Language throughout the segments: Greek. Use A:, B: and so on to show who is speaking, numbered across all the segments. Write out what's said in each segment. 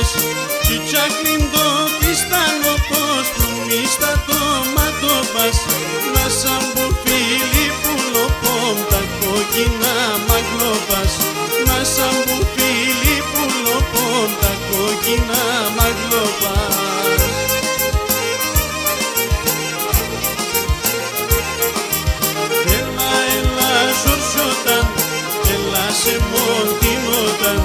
A: πας, τσουτσάκλιν το πιστάνο πως που μη στα τόματο πας. Να σαν που φίλοι που λοπόμ τα κόκκινα μαγλόπας. Να σαν που φίλοι που λοπόμ τα κόκκινα μαγλόπας. Έλα, έλα Ζορζόταν, έλα σε μοντινόταν.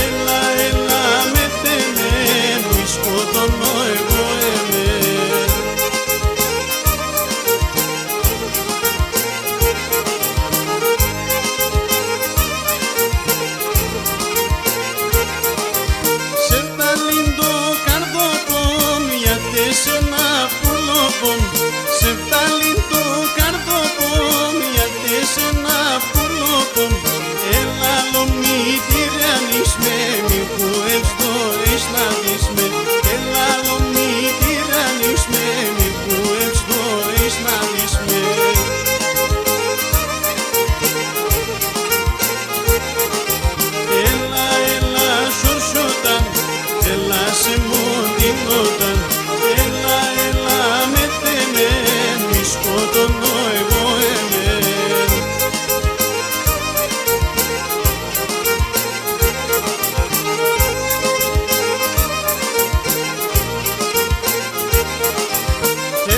A: Έλα, έλα με τεμένου, σκοτώνω εγώ εμένα. Σε φτάνει το καρδόπον, γιατί σε να πουλόπον. Σε φτάνει το καρδόπον, γιατί σε να πουλόπον. Έλα λομίτηρανεις με, μη που ευστορείς να δεις με. Έλα λομίτηρανεις με, μη που ευστορείς να δεις με. Έλα, έλα Ζορζόταν, έλα σε μοντινόταν. Έλα, έλα με τεμέν, μη σκοτώνω εγώ εμένα.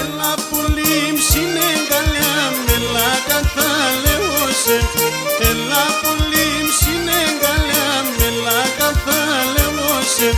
A: Έλα πολύ ψινέγκαλιά, μελά καθαλαιώσε. Έλα πολύ ψινέγκαλιά, μελά καθαλαιώσε.